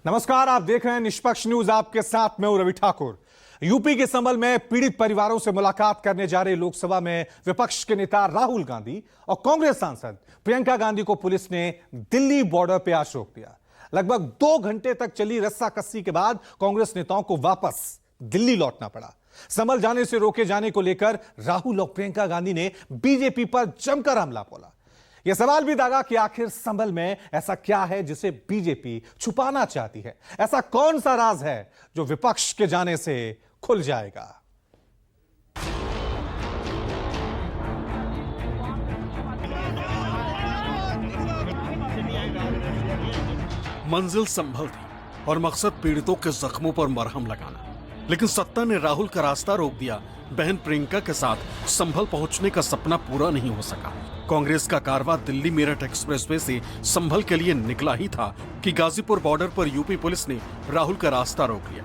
नमस्कार, आप देख रहे हैं निष्पक्ष न्यूज। आपके साथ मैं हूं रवि ठाकुर। यूपी के संभल में पीड़ित परिवारों से मुलाकात करने जा रहे लोकसभा में विपक्ष के नेता राहुल गांधी और कांग्रेस सांसद प्रियंका गांधी को पुलिस ने दिल्ली बॉर्डर पर आज रोक दिया। लगभग 2 घंटे तक चली रस्साकस्सी के बाद कांग्रेस नेताओं को वापस दिल्ली लौटना पड़ा। संभल जाने से रोके जाने को लेकर राहुल और प्रियंका गांधी ने बीजेपी पर जमकर हमला बोला। यह सवाल भी दागा कि आखिर संभल में ऐसा क्या है जिसे बीजेपी छुपाना चाहती है। ऐसा कौन सा राज है जो विपक्ष के जाने से खुल जाएगा। मंजिल संभल थी और मकसद पीड़ितों के जख्मों पर मरहम लगाना, लेकिन सत्ता ने राहुल का रास्ता रोक दिया। बहन प्रियंका के साथ संभल पहुंचने का सपना पूरा नहीं हो सका। कांग्रेस का कारवां दिल्ली मेरठ एक्सप्रेसवे से संभल के लिए निकला ही था कि गाजीपुर बॉर्डर पर यूपी पुलिस ने राहुल का रास्ता रोक लिया।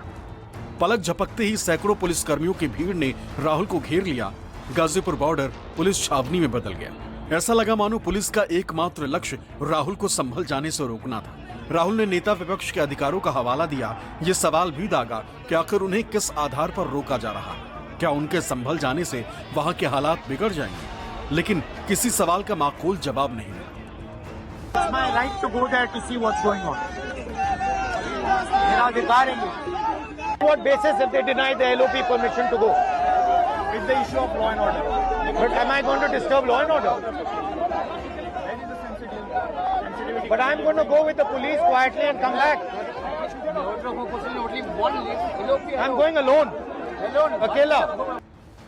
पलक झपकते ही सैकड़ों पुलिसकर्मियों की भीड़ ने राहुल को घेर लिया। गाजीपुर बॉर्डर पुलिस छावनी में बदल गया। ऐसा लगा मानो पुलिस का एकमात्र लक्ष्य राहुल को संभल जाने से रोकना था। राहुल ने नेता विपक्ष के अधिकारों का हवाला दिया। ये सवाल भी दागा कि आखिर उन्हें किस आधार पर रोका जा रहा है। क्या उनके संभल जाने से वहां के हालात बिगड़ जाएंगे? लेकिन किसी सवाल का माकूल जवाब नहीं मिला। My right to go there to see what's going on. मेरा अधिकार है ये। What basis if they deny the LOP permission to go? It's the issue of law and order. But am I going to disturb law and order? But I'm going to go with the police quietly and come back. I'm going alone. अकेला।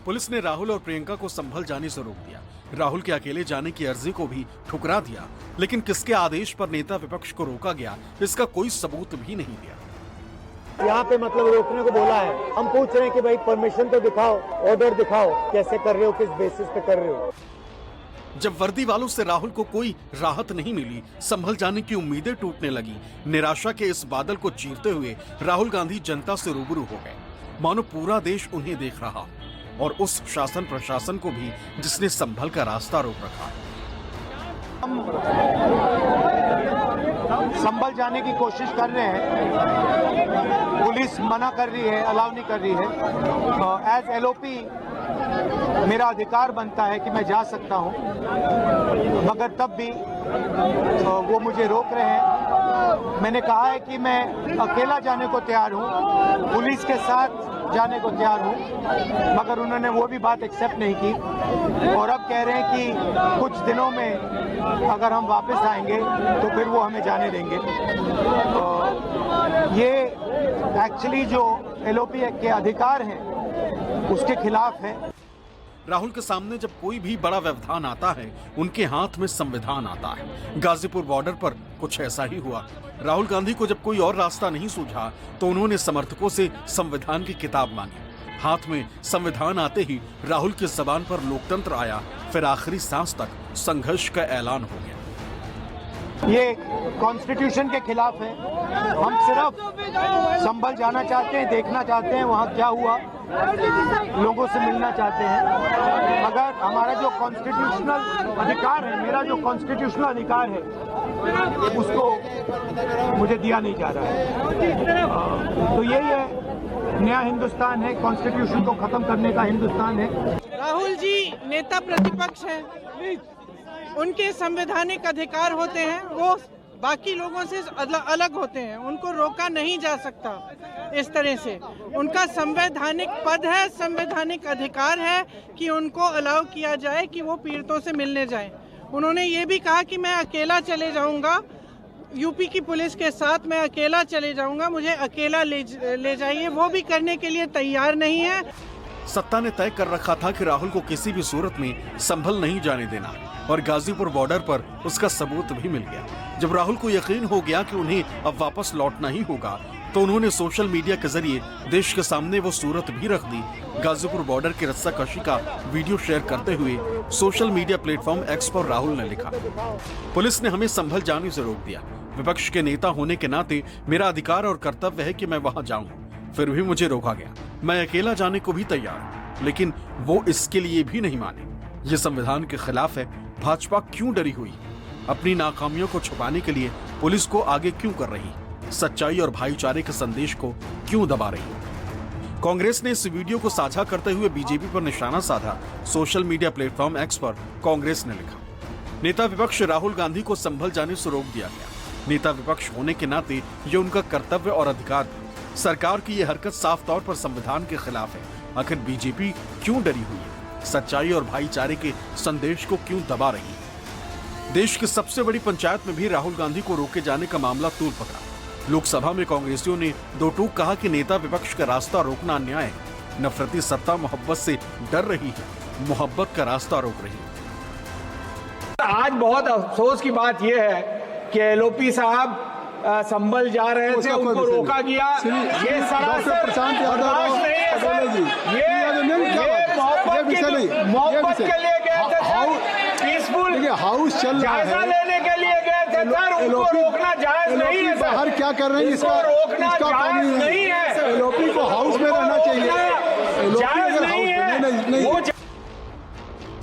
Police ने राहुल और प्रियंका को संभल जाने से रोक दिया। राहुल के अकेले जाने की अर्जी को भी ठुकरा दिया, लेकिन किसके आदेश पर नेता विपक्ष को रोका गया, इसका कोई सबूत भी नहीं दिया। यहाँ पे मतलब रोकने को बोला है। हम पूछ रहे हैं कि भाई परमिशन तो दिखाओ, ऑर्डर दिखाओ, कैसे कर रहे हो, किस बेसिस पे कर रहे हो। जब वर्दी वालों से राहुल को कोई राहत नहीं मिली, संभल जाने की उम्मीदें टूटने लगी। निराशा के इस बादल को चीरते हुए राहुल गांधी जनता से रूबरू हो गए, मानो पूरा देश उन्हें देख रहा हो, और उस शासन प्रशासन को भी जिसने संभल का रास्ता रोक रखा। संभल जाने की कोशिश कर रहे हैं, पुलिस मना कर रही है, अलाउ नहीं कर रही है। एज एलओपी मेरा अधिकार बनता है कि मैं जा सकता हूं, मगर तब भी वो मुझे रोक रहे हैं। मैंने कहा है कि मैं अकेला जाने को तैयार हूं, पुलिस के साथ जाने को तैयार हूं, मगर उन्होंने वो भी बात एक्सेप्ट नहीं की और अब कह रहे हैं कि कुछ दिनों में अगर हम वापस आएंगे तो फिर वो हमें जाने देंगे। ये एक्चुअली जो एलओपी के अधिकार हैं उसके खिलाफ है। राहुल के सामने जब कोई भी बड़ा व्यवधान आता है, उनके हाथ में संविधान आता है। गाजीपुर बॉर्डर पर कुछ ऐसा ही हुआ। राहुल गांधी को जब कोई और रास्ता नहीं सूझा तो उन्होंने समर्थकों से संविधान की किताब मांगी। हाथ में संविधान आते ही राहुल की जबान पर लोकतंत्र आया, फिर आखिरी सांस तक संघर्ष का ऐलान हो गया। ये कॉन्स्टिट्यूशन के खिलाफ है। हम सिर्फ संभल जाना चाहते हैं, देखना चाहते हैं वहाँ क्या हुआ, लोगों से मिलना चाहते हैं। मगर हमारा जो कॉन्स्टिट्यूशनल अधिकार है, मेरा जो कॉन्स्टिट्यूशनल अधिकार है, उसको मुझे दिया नहीं जा रहा है। तो यही है, नया हिंदुस्तान है, कॉन्स्टिट्यूशन को खत्म करने का हिंदुस्तान है। राहुल जी नेता प्रतिपक्ष हैं, उनके संवैधानिक अधिकार होते हैं, वो बाकी लोगों से अलग होते हैं, उनको रोका नहीं जा सकता इस तरह से। उनका संवैधानिक पद है, संवैधानिक अधिकार है कि उनको अलाउ किया जाए कि वो पीड़ितों से मिलने जाएं। उन्होंने ये भी कहा कि मैं अकेला चले जाऊंगा, यूपी की पुलिस के साथ मैं अकेला चले जाऊंगा, मुझे अकेला ले जाइए। वो भी करने के लिए तैयार नहीं है। सत्ता ने तय कर रखा था कि राहुल को किसी भी सूरत में संभल नहीं जाने देना, और गाजीपुर बॉर्डर पर उसका सबूत भी मिल गया। जब राहुल को यकीन हो गया कि उन्हें अब वापस लौटना ही होगा, तो उन्होंने सोशल मीडिया के जरिए देश के सामने वो सूरत भी रख दी। गाजीपुर बॉर्डर की रस्साकशी का वीडियो शेयर करते हुए सोशल मीडिया प्लेटफॉर्म एक्स पर राहुल ने लिखा, पुलिस ने हमें संभल जाने से रोक दिया। विपक्ष के नेता होने के नाते मेरा अधिकार और कर्तव्य है कि मैं वहां जाऊं, फिर भी मुझे रोका गया। मैं अकेला जाने को भी तैयार हूं, लेकिन वो इसके लिए भी नहीं माने। ये संविधान के खिलाफ है। भाजपा क्यों डरी हुई? अपनी नाकामियों को छुपाने के लिए पुलिस को आगे क्यों कर रही? सच्चाई और भाईचारे के संदेश को क्यों दबा रही है? कांग्रेस ने इस वीडियो को साझा करते हुए बीजेपी पर निशाना साधा। सोशल मीडिया प्लेटफॉर्म एक्स पर कांग्रेस ने लिखा, नेता विपक्ष राहुल गांधी को संभल जाने से रोक दिया गया। नेता विपक्ष होने के नाते ये उनका कर्तव्य और अधिकार था। सरकार की ये हरकत साफ तौर पर संविधान के खिलाफ है। आखिर बीजेपी क्यों डरी हुई है? सच्चाई और भाईचारे के संदेश को क्यों दबा रही है? देश की सबसे बड़ी पंचायत में भी राहुल गांधी को रोके जाने का मामला तूल पकड़ा। लोकसभा में कांग्रेसियों ने दो टूक कहा कि नेता विपक्ष का रास्ता रोकना अन्याय है। नफरती सत्ता मोहब्बत से डर रही है, मोहब्बत का रास्ता रोक रही है। आज बहुत अफसोस की बात यह है कि एलओपी साहब संभल जा रहे थे, उनको रोका गया। ये सरासर बर्दाश्त नहीं है सर। ये मोहब्बत के लिए गए थे, पीसफुल हाउस चल रहा जायजा है, लेने के लिए गए थे सर। उनको रोकना जायज नहीं है सर। बाहर क्या कर रहे हैं इसको रोकना जायज नहीं है। एलओपी को हाउस में रहना चाहिए। जायज नहीं है।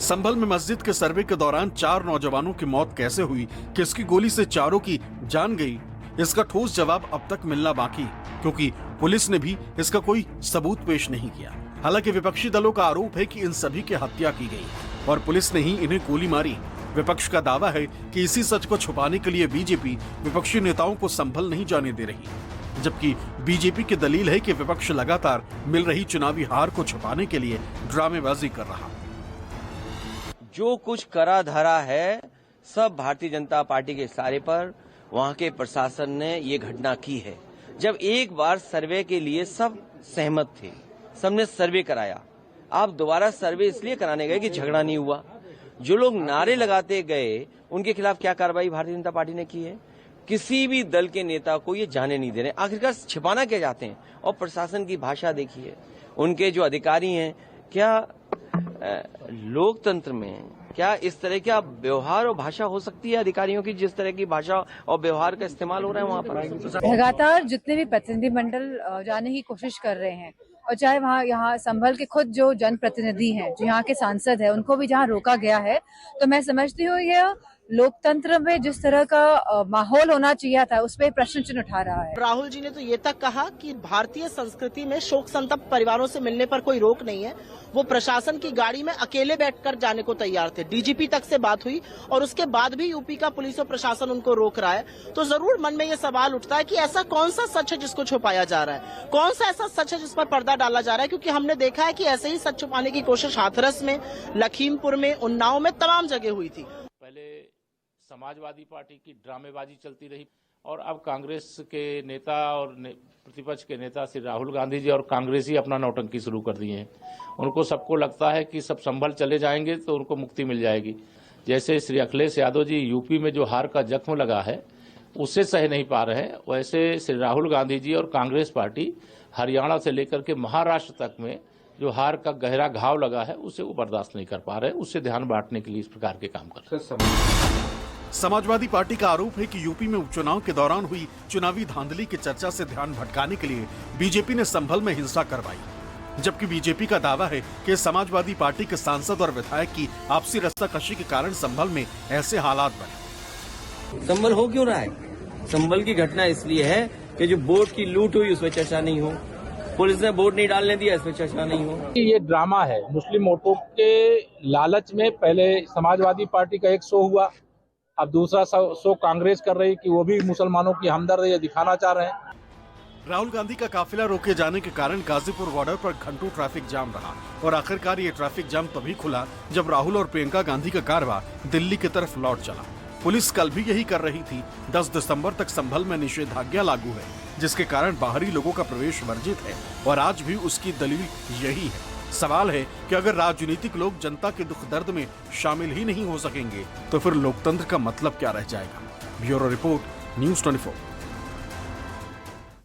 संभल में मस्जिद के सर्वे के दौरान 4 नौजवानों की मौत कैसे हुई, किसकी गोली से चारों की जान गई, इसका ठोस जवाब अब तक मिलना बाकी, क्योंकि पुलिस ने भी इसका कोई सबूत पेश नहीं किया। हालांकि विपक्षी दलों का आरोप है कि इन सभी की हत्या की गई और पुलिस ने ही इन्हें गोली मारी। विपक्ष का दावा है कि इसी सच को छुपाने के लिए बीजेपी विपक्षी नेताओं को संभल नहीं जाने दे रही, जबकि बीजेपी की दलील है कि विपक्ष लगातार मिल रही चुनावी हार को छुपाने के लिए ड्रामेबाजी कर रहा। जो कुछ करा धरा है सब भारतीय जनता पार्टी के इशारे पर वहां के प्रशासन ने ये घटना की है। जब एक बार सर्वे के लिए सब सहमत थे, सबने सर्वे कराया, आप दोबारा सर्वे इसलिए कराने गए कि झगड़ा नहीं हुआ। जो लोग नारे लगाते गए उनके खिलाफ क्या कार्रवाई भारतीय जनता पार्टी ने की है? किसी भी दल के नेता को ये जाने नहीं दे रहे। आखिरकार छिपाना क्या चाहते हैं? और प्रशासन की भाषा देखिए, उनके जो अधिकारी हैं, क्या लोकतंत्र में क्या इस तरह का व्यवहार और भाषा हो सकती है अधिकारियों की, जिस तरह की भाषा और व्यवहार का इस्तेमाल हो रहा है वहाँ पर? लगातार जितने भी प्रतिनिधिमंडल जाने की कोशिश कर रहे हैं, और चाहे वहाँ यहाँ संभल के खुद जो जनप्रतिनिधि हैं, जो यहाँ के सांसद हैं, उनको भी जहाँ रोका गया है, तो मैं समझती हूँ यह लोकतंत्र में जिस तरह का माहौल होना चाहिए था उस पर प्रश्न चिन्ह उठा रहा है। राहुल जी ने तो ये तक कहा कि भारतीय संस्कृति में शोक संतप्त परिवारों से मिलने पर कोई रोक नहीं है। वो प्रशासन की गाड़ी में अकेले बैठकर जाने को तैयार थे। डीजीपी तक से बात हुई और उसके बाद भी यूपी का पुलिस और प्रशासन उनको रोक रहा है। तो जरूर मन में ये सवाल उठता है कि ऐसा कौन सा सच है जिसको छुपाया जा रहा है, कौन सा ऐसा सच है जिस पर पर्दा डाला जा रहा है? क्योंकि हमने देखा है कि ऐसे ही सच छुपाने की कोशिश हाथरस में, लखीमपुर में, उन्नाव में, तमाम जगह हुई थी। पहले समाजवादी पार्टी की ड्रामेबाजी चलती रही और अब कांग्रेस के नेता और प्रतिपक्ष के नेता श्री राहुल गांधी जी और कांग्रेस ही अपना नौटंकी शुरू कर दिए हैं। उनको सबको लगता है कि सब संभल चले जाएंगे तो उनको मुक्ति मिल जाएगी। जैसे श्री अखिलेश यादव जी यूपी में जो हार का जख्म लगा है उससे सह नहीं पा रहे हैं, वैसे श्री राहुल गांधी जी और कांग्रेस पार्टी हरियाणा से लेकर के महाराष्ट्र तक में जो हार का गहरा घाव लगा है उसे वो बर्दाश्त नहीं कर पा रहे, उससे ध्यान बांटने के लिए इस प्रकार के काम कर रहे हैं। समाजवादी पार्टी का आरोप है कि यूपी में उपचुनाव के दौरान हुई चुनावी धांधली की चर्चा से ध्यान भटकाने के लिए बीजेपी ने संभल में हिंसा करवाई, जबकि बीजेपी का दावा है कि समाजवादी पार्टी के सांसद और विधायक की आपसी रस्साकशी के कारण संभल में ऐसे हालात बने। संभल हो क्यों रहा है? संभल की घटना इसलिए है कि जो वोट की लूट हुई उसमें चर्चा नहीं हो, पुलिस ने वोट नहीं डालने दिया इसमें चर्चा नहीं हो। ये ड्रामा है। मुस्लिम वोटों के लालच में पहले समाजवादी पार्टी का एक शो हुआ, अब दूसरा शो कांग्रेस कर रही कि वो भी मुसलमानों की हमदर्दी दिखाना चाह रहे हैं। राहुल गांधी का काफिला रोके जाने के कारण गाजीपुर बॉर्डर पर घंटों ट्रैफिक जाम रहा और आखिरकार ये ट्रैफिक जाम तभी खुला जब राहुल और प्रियंका गांधी का कारवां दिल्ली की तरफ लौट चला। पुलिस कल भी यही कर रही थी। 10 दिसंबर तक संभल में निषेधाज्ञा लागू है, जिसके कारण बाहरी लोगों का प्रवेश वर्जित है और आज भी उसकी दलील यही है। सवाल है कि अगर राजनीतिक लोग जनता के दुख दर्द में शामिल ही नहीं हो सकेंगे तो फिर लोकतंत्र का मतलब क्या रह जाएगा? Bureau report, news 24।